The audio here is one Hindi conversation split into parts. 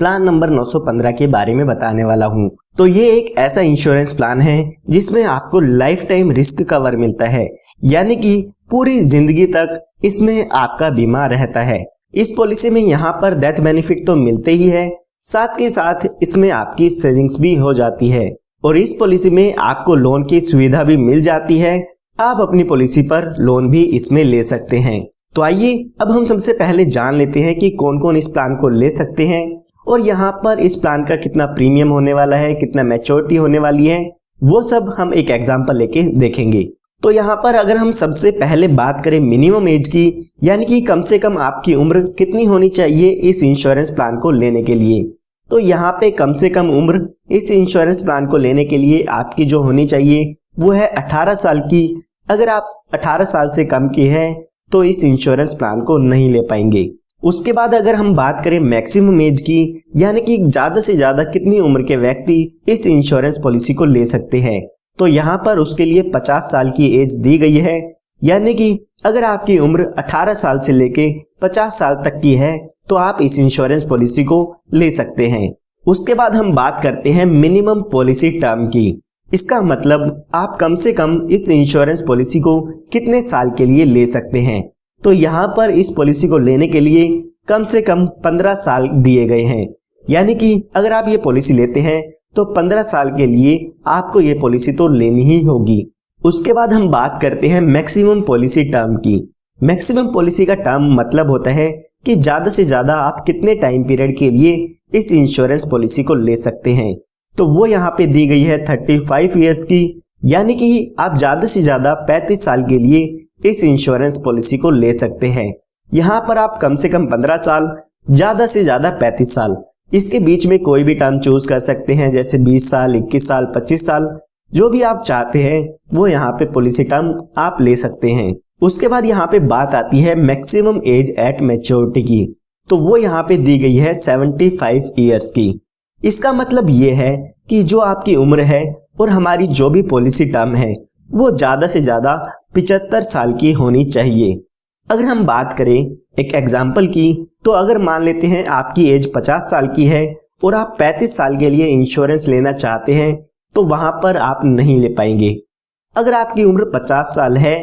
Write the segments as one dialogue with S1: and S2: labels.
S1: प्लान नंबर 915 के बारे में बताने वाला हूँ। तो ये एक ऐसा इंश्योरेंस प्लान है जिसमें आपको लाइफ टाइम रिस्क कवर मिलता है, यानी कि पूरी जिंदगी तक इसमें आपका बीमा रहता है। इस पॉलिसी में यहाँ पर डेथ बेनिफिट तो मिलते ही है, साथ के साथ इसमें आपकी सेविंग्स भी हो जाती है और इस पॉलिसी में आपको लोन की सुविधा भी मिल जाती है। आप अपनी पॉलिसी पर लोन भी इसमें ले सकते हैं। तो आइए अब हम सबसे पहले जान लेते हैं कि कौन कौन इस प्लान को ले सकते हैं और यहाँ पर इस प्लान का कितना प्रीमियम होने वाला है, कितना मैच्योरिटी होने वाली है, वो सब हम एक एग्जांपल लेके देखेंगे। तो यहाँ पर अगर हम सबसे पहले बात करें मिनिमम एज की, यानी कि कम से कम आपकी उम्र कितनी होनी चाहिए इस इंश्योरेंस प्लान को लेने के लिए, तो यहाँ पे कम से कम उम्र इस इंश्योरेंस प्लान को लेने के लिए आपकी जो होनी चाहिए वो है 18 साल की। अगर आप 18 साल से कम की हैं तो इस इंश्योरेंस प्लान को नहीं ले पाएंगे। उसके बाद अगर हम बात करें मैक्सिमम एज की, यानी कि ज्यादा से ज्यादा कितनी उम्र के व्यक्ति इस इंश्योरेंस पॉलिसी को ले सकते हैं, तो यहाँ पर उसके लिए 50 साल की एज दी गई है। यानी कि अगर आपकी उम्र 18 साल से लेके 50 साल तक की है तो आप इस इंश्योरेंस पॉलिसी को ले सकते हैं। उसके बाद हम बात करते हैं मिनिमम पॉलिसी टर्म की। इसका मतलब आप कम से कम इस इंश्योरेंस पॉलिसी को कितने साल के लिए ले सकते हैं। तो यहाँ पर इस पॉलिसी को लेने के लिए कम से कम 15 साल दिए गए हैं, यानी कि अगर आप ये पॉलिसी लेते हैं तो 15 साल के लिए आपको ये पॉलिसी तो लेनी ही होगी। उसके बाद हम बात करते हैं मैक्सिमम पॉलिसी टर्म की। मैक्सिमम पॉलिसी का टर्म मतलब होता है कि ज्यादा से ज्यादा आप कितने टाइम पीरियड के लिए इस इंश्योरेंस पॉलिसी को ले सकते हैं। तो वो यहाँ पे दी गई है 35 ईयर्स की, यानी कि आप ज्यादा से ज्यादा 35 साल के लिए इस इंश्योरेंस पॉलिसी को ले सकते हैं। यहाँ पर आप कम से कम 15 साल, ज्यादा से ज्यादा 35 साल, इसके बीच में कोई भी टर्म चूज कर सकते हैं, जैसे 20 साल, 21 साल, 25 साल, जो भी आप चाहते हैं वो यहाँ पे पॉलिसी टर्म आप ले सकते हैं। उसके बाद यहाँ पे बात आती है मैक्सिमम एज एट मैच्योरिटी की, तो वो यहाँ पे दी गई है 75 ईयर्स की। इसका मतलब ये है कि जो आपकी उम्र है और हमारी जो भी पॉलिसी टर्म है वो ज्यादा से ज्यादा 75 साल की होनी चाहिए। अगर हम बात करें एक एग्जाम्पल की, तो अगर मान लेते हैं आपकी एज 50 साल की है और आप 35 साल के लिए इंश्योरेंस लेना चाहते हैं तो वहां पर आप नहीं ले पाएंगे। अगर आपकी उम्र 50 साल है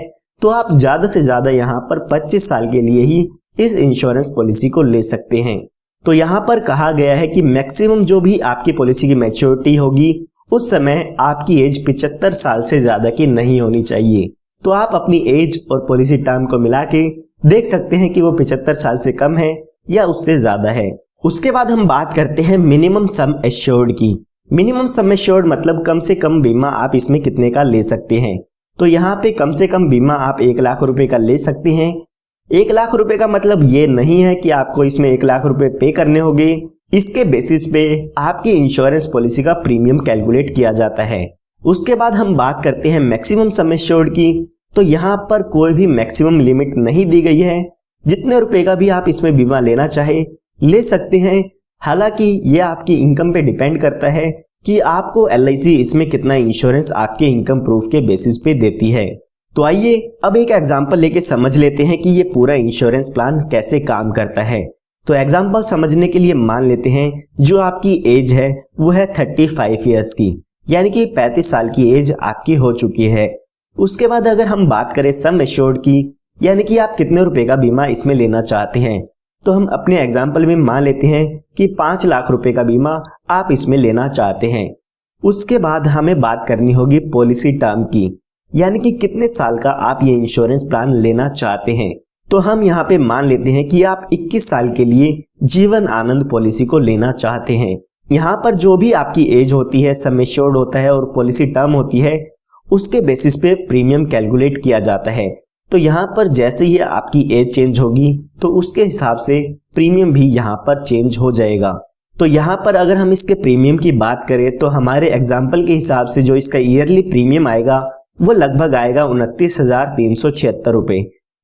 S1: तो आप ज्यादा से ज्यादा यहाँ पर 25 साल के लिए ही इस इंश्योरेंस पॉलिसी को ले सकते हैं। तो यहाँ पर कहा गया है कि मैक्सिमम जो भी आपकी पॉलिसी की मैच्योरिटी होगी उस समय आपकी एज 75 साल से ज्यादा की नहीं होनी चाहिए। तो आप अपनी एज और पॉलिसी टर्म को मिला के देख सकते हैं कि वो 75 साल से कम है या उससे ज्यादा है। उसके बाद हम बात करते हैं मिनिमम सम एश्योर्ड की। मिनिमम सम एश्योर्ड मतलब कम से कम बीमा आप इसमें कितने का ले सकते हैं। तो यहाँ पे कम से कम बीमा आप 1 लाख रुपए का ले सकते हैं। 1 लाख रुपए का मतलब ये नहीं है कि आपको इसमें 1 लाख रुपए पे करने होंगे। इसके बेसिस पे आपकी इंश्योरेंस पॉलिसी का प्रीमियम कैलकुलेट किया जाता है। उसके बाद हम बात करते हैं मैक्सिमम सम एश्योर्ड की। तो यहाँ पर कोई भी मैक्सिमम लिमिट नहीं दी गई है, जितने रुपए का भी आप इसमें बीमा लेना चाहे ले सकते हैं। हालांकि ये आपकी इनकम पे डिपेंड करता है कि आपको LIC इसमें कितना इंश्योरेंस आपके इनकम प्रूफ के बेसिस पे देती है। तो आइए अब एक एग्जांपल लेके समझ लेते हैं कि ये पूरा इंश्योरेंस प्लान कैसे काम करता है। तो एग्जांपल समझने के लिए मान लेते हैं जो आपकी एज है वो है 35 ईयर्स की, यानी कि 35 साल की एज आपकी हो चुकी है। उसके बाद अगर हम बात करें सम एश्योर्ड की, यानी कि आप कितने रुपए का बीमा इसमें लेना चाहते हैं, तो हम अपने एग्जाम्पल में मान लेते हैं कि 5 लाख रुपए का बीमा आप इसमें लेना चाहते हैं। उसके बाद हमें बात करनी होगी पॉलिसी टर्म की, यानी कि कितने साल का आप ये इंश्योरेंस प्लान लेना चाहते हैं। तो हम यहाँ पे मान लेते हैं कि आप 21 साल के लिए जीवन आनंद पॉलिसी को लेना चाहते हैं। यहाँ पर जो भी आपकी एज होती है, सम एश्योर्ड होता है और पॉलिसी टर्म होती है, उसके बेसिस पे प्रीमियम कैलकुलेट किया जाता है। तो यहाँ पर जैसे ही आपकी एज चेंज होगी तो उसके हिसाब से प्रीमियम भी यहाँ पर चेंज हो जाएगा। तो यहाँ पर अगर हम इसके प्रीमियम की बात करें तो हमारे एग्जाम्पल के हिसाब से जो इसका ईयरली प्रीमियम आएगा वो लगभग आएगा 29,376 रुपए।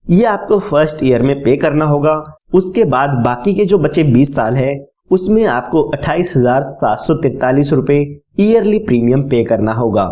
S1: ये आपको फर्स्ट ईयर में पे करना होगा। उसके बाद बाकी के जो बचे 20 साल है उसमें आपको 28,743 रुपए ईयरली प्रीमियम पे करना होगा।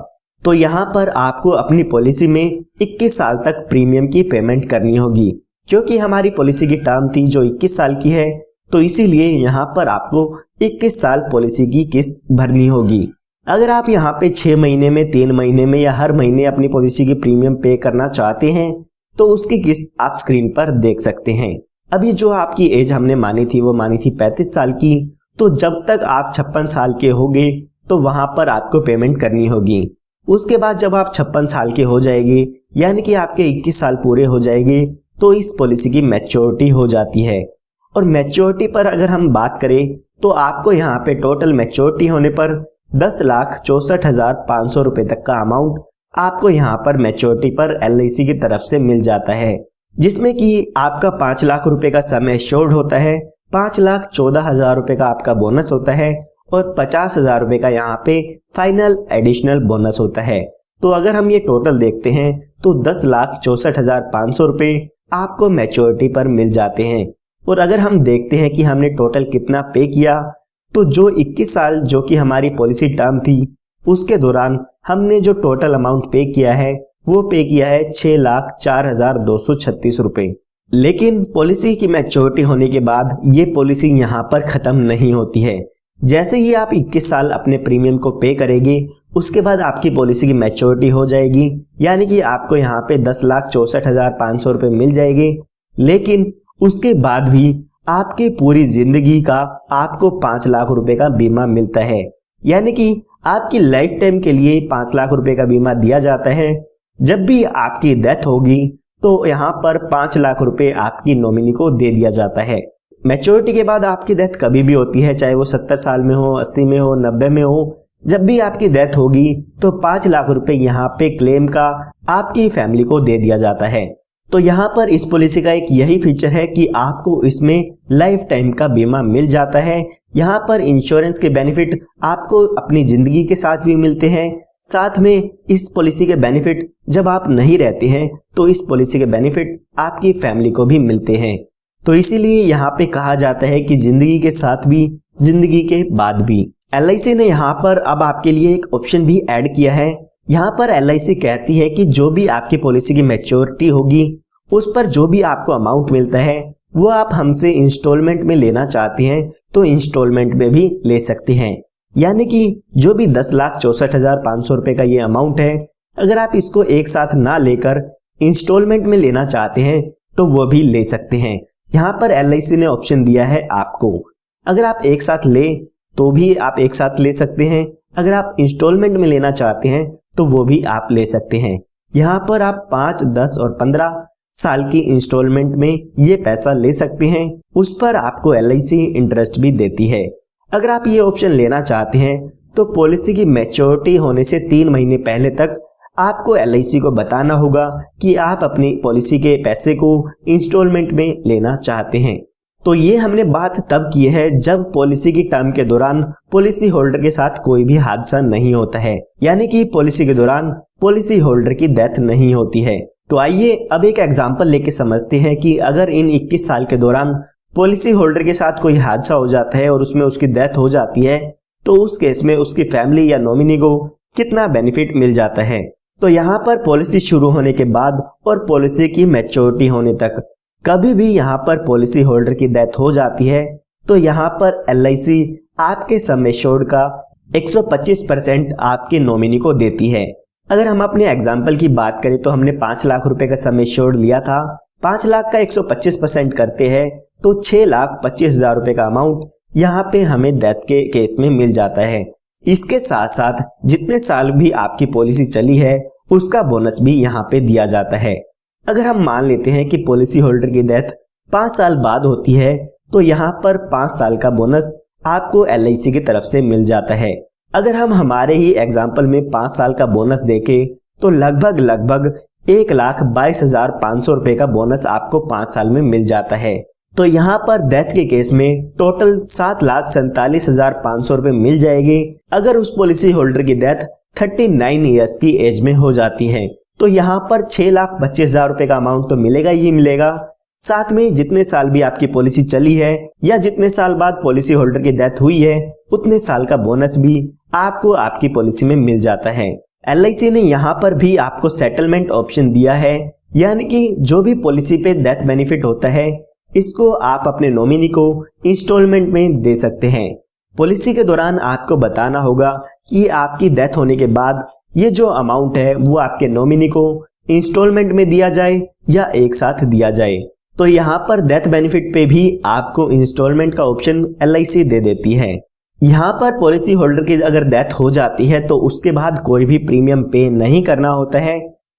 S1: तो यहाँ पर आपको अपनी पॉलिसी में 21 साल तक प्रीमियम की पेमेंट करनी होगी, क्योंकि हमारी पॉलिसी की टर्म थी जो 21 साल की है। तो इसीलिए यहाँ पर आपको 21 साल पॉलिसी की किस्त भरनी होगी। अगर आप यहाँ पे 6 महीने में, 3 महीने में या हर महीने अपनी पॉलिसी की प्रीमियम पे करना चाहते हैं तो उसकी किस्त आप स्क्रीन पर देख सकते हैं। अभी जो आपकी एज हमने मानी थी वो मानी थी 35 साल की, तो जब तक आप 56 साल के होंगे तो वहां पर आपको पेमेंट करनी होगी। उसके बाद जब आप 56 साल के हो जाएंगे यानी कि आपके 21 साल पूरे हो जाएंगे तो इस पॉलिसी की मैच्योरिटी हो जाती है। और मैच्योरिटी पर अगर हम बात करें तो आपको यहाँ पे टोटल मैच्योरिटी होने पर 10,64,500 रुपए तक का अमाउंट आपको यहाँ पर मैच्योरिटी पर LIC की तरफ से मिल जाता है, जिसमें कि आपका 5 लाख रुपए का सम एश्योर्ड होता है, 5,14,000 रुपए का आपका बोनस होता है और 50,000 रुपए का यहाँ पे फाइनल एडिशनल बोनस होता है। तो अगर हम ये टोटल देखते हैं तो 10,64,500 रुपए आपको मैच्योरिटी पर मिल जाते हैं। और अगर हम देखते हैं कि हमने टोटल कितना पे किया, तो जो 21 साल जो कि हमारी पॉलिसी टर्म थी उसके दौरान हमने जो टोटल अमाउंट पे किया है वो पे किया है 6,04,236 रुपए। लेकिन पॉलिसी की मैच्योरिटी होने के बाद ये पॉलिसी यहाँ पर खत्म नहीं होती है। जैसे ही आप 21 साल अपने प्रीमियम को पे करेंगे उसके बाद आपकी पॉलिसी की मैच्योरिटी हो जाएगी, यानी कि आपको यहाँ पे 10,64,500 रुपए मिल जाएंगे। लेकिन उसके बाद भी आपकी पूरी जिंदगी का आपको 5 लाख रुपए का बीमा मिलता है, यानी कि आपकी लाइफ टाइम के लिए 5 लाख रुपए का बीमा दिया जाता है। जब भी आपकी डेथ होगी तो यहाँ पर 5 लाख रुपए आपकी नॉमिनी को दे दिया जाता है। मैच्योरिटी के बाद आपकी डेथ कभी भी होती है, चाहे वो 70 साल में हो, 80 में हो, 90 में हो, जब भी आपकी डेथ होगी तो 5 लाख रुपए यहाँ पे क्लेम का आपकी फैमिली को दे दिया जाता है। तो यहाँ पर इस पॉलिसी का एक यही फीचर है कि आपको इसमें लाइफ टाइम का बीमा मिल जाता है। यहाँ पर इंश्योरेंस के बेनिफिट आपको अपनी जिंदगी के साथ भी मिलते हैं, साथ में इस पॉलिसी के बेनिफिट जब आप नहीं रहते हैं तो इस पॉलिसी के बेनिफिट आपकी फैमिली को भी मिलते हैं। तो इसीलिए यहाँ पे कहा जाता है कि जिंदगी के साथ भी, जिंदगी के बाद भी। LIC ने यहाँ पर अब आपके लिए एक ऑप्शन भी ऐड किया है। यहाँ पर LIC कहती है कि जो भी आपकी पॉलिसी की मैच्योरिटी होगी उस पर जो भी आपको अमाउंट मिलता है वो आप हमसे इंस्टॉलमेंट में लेना चाहते हैं तो इंस्टॉलमेंट में भी ले सकते हैं। यानी कि जो भी 10,64,500 रुपए का ये अमाउंट है, अगर आप इसको एक साथ ना लेकर इंस्टॉलमेंट में लेना चाहते हैं तो वो भी ले सकते हैं। यहाँ पर LIC ने ऑप्शन दिया है आपको, अगर आप एक साथ ले तो भी आप एक साथ ले सकते हैं, अगर आप इंस्टॉलमेंट में लेना चाहते हैं तो वो भी आप ले सकते हैं। यहाँ पर आप 5, 10 और 15 साल की इंस्टॉलमेंट में ये पैसा ले सकते हैं, उस पर आपको LIC इंटरेस्ट भी देती है। अगर आप ये ऑप्शन लेना चाहते हैं तो पॉलिसी की मैच्योरिटी होने से 3 महीने पहले तक आपको LIC को बताना होगा कि आप अपनी पॉलिसी के पैसे को इंस्टॉलमेंट में लेना चाहते हैं। तो ये हमने बात तब की है जब पॉलिसी की टर्म के दौरान पॉलिसी होल्डर के साथ कोई भी हादसा नहीं होता है, यानी कि पॉलिसी के दौरान पॉलिसी होल्डर की डेथ नहीं होती है। तो आइए अब एक एग्जांपल लेके समझते हैं कि अगर इन 21 साल के दौरान पॉलिसी होल्डर के साथ कोई हादसा हो जाता है और उसमें उसकी डेथ हो जाती है तो उस केस में उसकी फैमिली या नॉमिनी को कितना बेनिफिट मिल जाता है। तो यहाँ पर पॉलिसी शुरू होने के बाद और पॉलिसी की मैच्योरिटी होने तक कभी भी यहाँ पर पॉलिसी होल्डर की डेथ हो जाती है तो यहाँ पर LIC आपके सम एश्योर्ड का 125% आपके नॉमिनी को देती है। अगर हम अपने एग्जाम्पल की बात करें तो हमने 5 लाख रुपए का सम एश्योर्ड लिया था, 5 लाख का 125% करते हैं तो 6,25,000 रुपए का अमाउंट यहाँ पे हमें डेथ के केस में मिल जाता है। इसके साथ साथ जितने साल भी आपकी पॉलिसी चली है उसका बोनस भी यहाँ पे दिया जाता है। अगर हम मान लेते हैं कि पॉलिसी होल्डर की डेथ 5 साल बाद होती है तो यहाँ पर 5 साल का बोनस आपको LIC की तरफ से मिल जाता है। अगर हम हमारे ही एग्जाम्पल में 5 साल का बोनस देखें तो लगभग 1,22,500 रुपए का बोनस आपको 5 साल में मिल जाता है। तो यहाँ पर डेथ के केस में टोटल 7,47,500 रुपए मिल जाएंगे अगर उस पॉलिसी होल्डर की डेथ 39 ईयर्स की एज में हो जाती है। तो यहाँ पर 6,25,000 रुपए का अमाउंट तो मिलेगा ही मिलेगा, साथ में जितने साल भी आपकी पॉलिसी चली है या जितने साल बाद पॉलिसी होल्डर की डेथ हुई है उतने साल का बोनस भी आपको आपकी पॉलिसी में मिल जाता है। LIC ने यहाँ पर भी आपको सेटलमेंट ऑप्शन दिया है, यानी कि जो भी पॉलिसी पे डेथ बेनिफिट होता है इसको आप अपने नॉमिनी को इंस्टॉलमेंट में दे सकते हैं। पॉलिसी के दौरान आपको बताना होगा कि आपकी डेथ होने के बाद ये जो अमाउंट है वो आपके नॉमिनी को इंस्टॉलमेंट में दिया जाए या एक साथ दिया जाए। तो यहाँ पर डेथ बेनिफिट पे भी आपको इंस्टॉलमेंट का ऑप्शन LIC दे देती है। यहाँ पर पॉलिसी होल्डर की अगर डेथ हो जाती है तो उसके बाद कोई भी प्रीमियम पे नहीं करना होता है।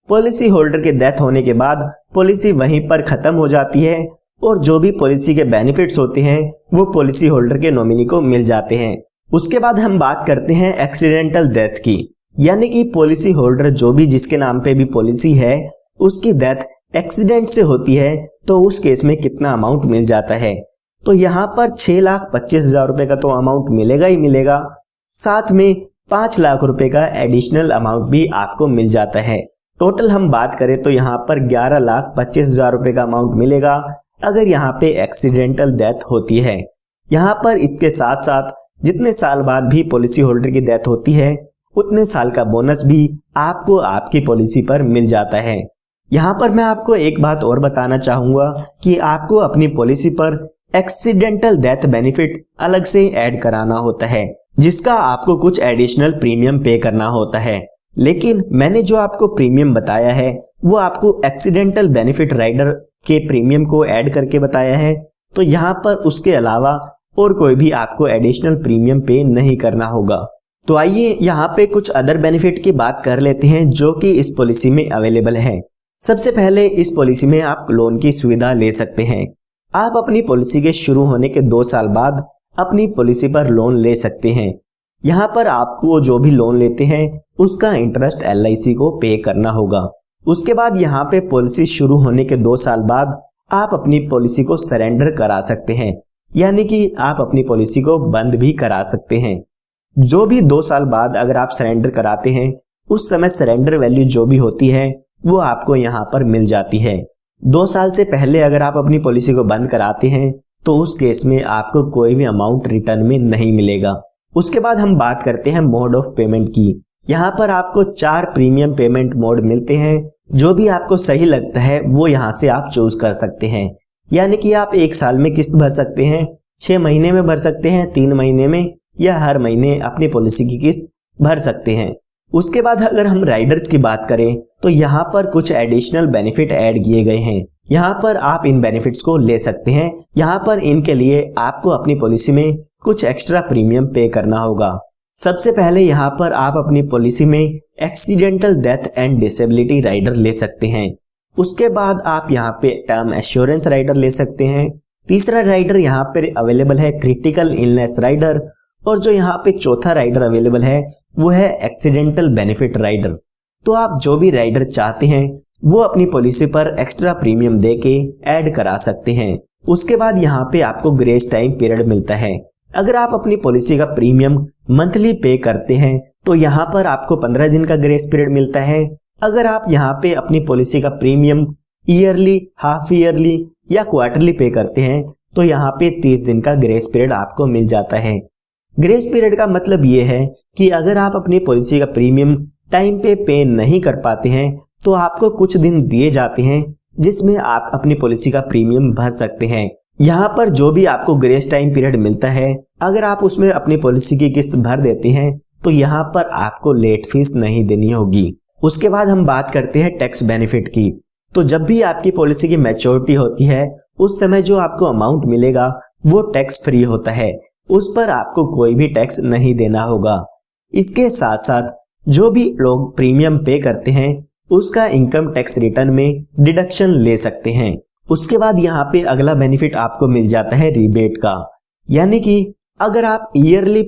S1: पॉलिसी होल्डर के डेथ होने के बाद पॉलिसी वहीं पर खत्म हो जाती है और जो भी पॉलिसी के बेनिफिट्स होते हैं वो पॉलिसी होल्डर के नॉमिनी को मिल जाते हैं। उसके बाद हम बात करते हैं एक्सीडेंटल डेथ की, यानी कि पॉलिसी होल्डर जो भी जिसके नाम पे भी पॉलिसी है उसकी डेथ एक्सीडेंट से होती है तो उस केस में कितना अमाउंट मिल जाता है। तो यहाँ पर 6,25,000 रुपए का तो अमाउंट मिलेगा ही मिलेगा, साथ में 5 लाख रुपए का एडिशनल अमाउंट भी आपको मिल जाता है। टोटल हम बात करें तो यहाँ पर 11,25,000 रुपए का अमाउंट मिलेगा अगर यहाँ पे एक्सीडेंटल डेथ होती है। यहाँ पर इसके साथ साथ जितने साल बाद भी पॉलिसी होल्डर की डेथ होती है उतने साल का बोनस भी आपको आपकी पॉलिसी पर मिल जाता है। यहाँ पर मैं आपको एक बात और बताना चाहूंगा कि आपको अपनी पॉलिसी पर एक्सीडेंटल डेथ बेनिफिट अलग से ऐड कराना होता है, जिसका आपको कुछ एडिशनल प्रीमियम पे करना होता है। लेकिन मैंने जो आपको प्रीमियम बताया है वो आपको एक्सीडेंटल बेनिफिट राइडर के प्रीमियम को ऐड करके बताया है, तो यहाँ पर उसके अलावा और कोई भी आपको एडिशनल प्रीमियम पे नहीं करना होगा। तो आइए यहाँ पे कुछ अदर बेनिफिट की बात कर लेते हैं जो कि इस पॉलिसी में अवेलेबल है। सबसे पहले इस पॉलिसी में आप लोन की सुविधा ले सकते हैं। आप अपनी पॉलिसी के शुरू होने के 2 साल बाद अपनी पॉलिसी पर लोन ले सकते हैं। यहाँ पर आपको जो भी लोन लेते हैं उसका इंटरेस्ट LIC को पे करना होगा। उसके बाद यहाँ पे पॉलिसी शुरू होने के 2 साल बाद आप अपनी पॉलिसी को सरेंडर करा सकते हैं, यानी कि आप अपनी पॉलिसी को बंद भी करा सकते हैं। जो भी 2 साल बाद अगर आप सरेंडर कराते हैं उस समय सरेंडर वैल्यू जो भी होती है वो आपको यहाँ पर मिल जाती है। 2 साल से पहले अगर आप अपनी पॉलिसी को बंद कराते हैं तो उस केस में आपको कोई भी अमाउंट रिटर्न में नहीं मिलेगा। उसके बाद हम बात करते हैं मोड ऑफ पेमेंट की। यहाँ पर आपको 4 प्रीमियम पेमेंट मोड मिलते हैं, जो भी आपको सही लगता है वो यहाँ से आप चूज कर सकते हैं। यानी कि आप 1 साल में किस्त भर सकते हैं, 6 महीने में भर सकते हैं, 3 महीने में, या हर महीने अपनी पॉलिसी की किस्त भर सकते हैं। उसके बाद अगर हम राइडर्स की बात करें तो यहाँ पर कुछ एडिशनल बेनिफिट ऐड किए गए हैं। यहाँ पर आप इन बेनिफिट्स को ले सकते हैं। यहाँ पर इनके लिए आपको अपनी पॉलिसी में कुछ एक्स्ट्रा प्रीमियम पे करना होगा। सबसे पहले यहाँ पर आप अपनी पॉलिसी में accidental death and disability rider ले सकते हैं। उसके बाद आप यहाँ पे टर्म एश्योरेंस राइडर ले सकते हैं। तीसरा राइडर यहाँ पे अवेलेबल है क्रिटिकल इलनेस राइडर, और जो यहाँ पे चौथा राइडर अवेलेबल है वो है एक्सीडेंटल बेनिफिट राइडर। तो आप जो भी राइडर चाहते हैं वो अपनी पॉलिसी पर एक्स्ट्रा प्रीमियम देके ऐड करा सकते हैं। उसके बाद यहाँ पे आपको ग्रेस टाइम पीरियड मिलता है। अगर आप अपनी पॉलिसी का प्रीमियम मंथली पे करते हैं तो यहाँ पर आपको 15 दिन का ग्रेस पीरियड मिलता है। अगर आप यहाँ पे अपनी पॉलिसी का प्रीमियम ईयरली, हाफ ईयरली या क्वार्टरली पे करते हैं तो यहाँ पे 30 दिन का ग्रेस पीरियड आपको मिल जाता है। ग्रेस पीरियड का मतलब ये है कि अगर आप अपनी पॉलिसी का प्रीमियम टाइम पे नहीं कर पाते हैं तो आपको कुछ दिन दिए जाते हैं जिसमें आप अपनी पॉलिसी का प्रीमियम भर सकते हैं। यहाँ पर जो भी आपको ग्रेस टाइम पीरियड मिलता है, अगर आप उसमें अपनी पॉलिसी की किस्त भर देते हैं तो यहाँ पर आपको लेट फीस नहीं देनी होगी। उसके बाद हम बात करते हैं टैक्स बेनिफिट की। तो जब भी आपकी पॉलिसी की मैच्योरिटी होती है उस समय जो आपको अमाउंट मिलेगा वो टैक्स फ्री होता है, उस पर आपको कोई भी टैक्स नहीं देना होगा। इसके साथ साथ जो भी लोग प्रीमियम पे करते हैं उसका इनकम टैक्स रिटर्न में डिडक्शन ले सकते हैं। उसके बाद यहाँ पे अगला बेनिफिट आपको मिल जाता है रिबेट का, यानी कि अगर आप ईयरली